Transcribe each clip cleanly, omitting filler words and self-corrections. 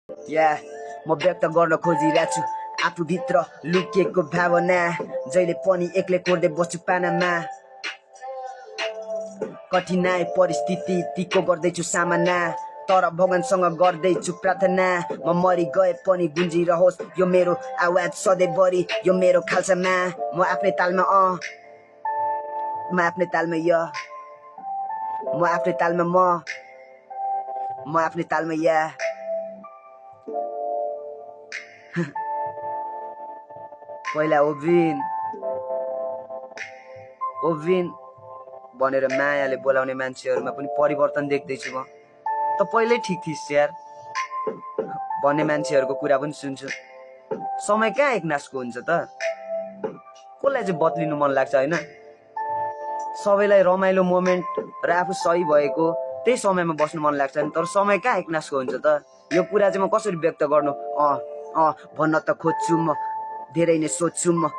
म व्यक्त गर्न खोजिरहेको छु आफूभित्र लुकिएको भावना जहिले पनि एक्लै कोर्दै बस्छु पानामा कठिनाइ परिस्थिति तिको गर्दैछु सामना तर भगवानसँग गर्दैछु प्रार्थना म मरि गए पनि गुन्जिरहोस् यो मेरो आवाज सधैँभरि यो मेरो खाल्सामा म आफ्नै तालमा म आफ्नै तालमा म आफ्नै तालमा म आफ्नै तालमा पहिला ओभिन भनेर मायाले बोलाउने मान्छेहरुमा पनि परिवर्तन देख्दैछु म त पहिल्यै ठीक थिइस् यार भन्ने मान्छेहरुको कुरा पनि सुन्छु समय कहाँ एकनासको हुन्छ त कसलाई चाहिँ बदलिनु मन लाग्छ हैन सबैलाई रमाइलो मोमेन्ट र आफू सही भएको त्यही समयमा बस्नु मन लाग्छ नि तर समय कहाँ एकनासको हुन्छ त यो कुरा चाहिँ म कसरी व्यक्त गर्नु भन्न त खोज्छु म धेरै नै सोच्छु म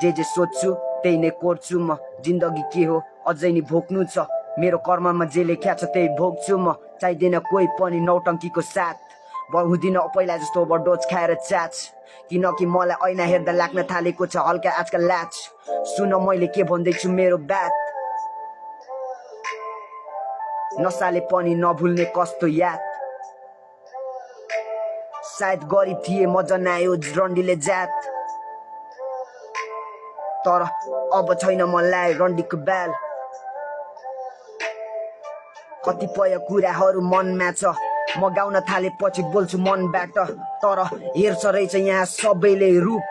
जे सोच्छु त्यही नै कोर्छु म जिन्दगी के हो अझै नि भोग्नु छ मेरो कर्ममा जे लेख्या छ त्यही भोग्छु म चाहिँदैन कोही पनि नौटङ्कीको साथ हुँदिन पहिला जस्तो ओभरडोज खाएर चाच किनकि मलाई ऐना हेर्दा लाग्न थालेको छ हल्का आजकल लाच सुन मैले के भन्दैछु मेरो बात नसाले पनि नभुल्ने कस्तो याद सायद गरिब थिए म जनायो रन्डीले जात तर अब छैन मलाई रन्डीको बाल कतिपय कुराहरू मनमा छ म गाउन थालेपछि बोल्छु मनबाट तर हेर्छ रहेछ यहाँ सबैले रूप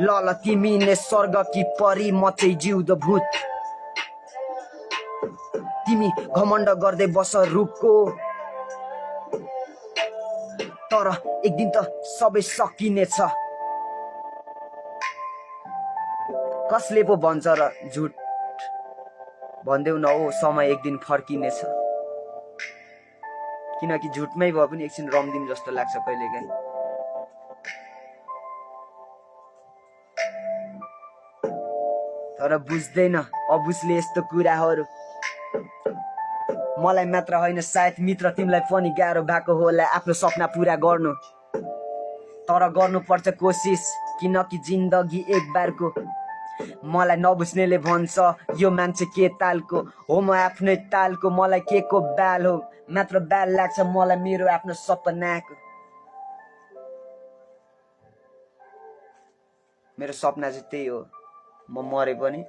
ल तिमी नै स्वर्ग कि परी म चाहिँ जिउँदो भूत तिमी घमण्ड गर्दै बस रूपको तर एक दिन त सबै सकिनेछ कसले पो भन्छ र झुट भन्देऊ न हो समय एक दिन फर्किनेछ किनकि झुटमै भए पनि एकछिन रम्दिम जस्तो लाग्छ कहिलेकाहीँ तर बुझ्दैन अबुझले यस्तो कुराहरू मलाई मात्र होइन सायद मित्र तिमीलाई पनि गाह्रो भएको होला आफ्नो सपना पूरा गर्नु तर गर्नुपर्छ कोसिस किनकि जिन्दगी एक बारको मलाई नबुझ्नेले भन्छ यो मान्छे के तालको हो म आफ्नै तालको मलाई के को बाल हो मात्र बाल लाग्छ मलाई मेरो आफ्नो सपनाको मेरो सपना चाहिँ त्यही हो म मरे पनि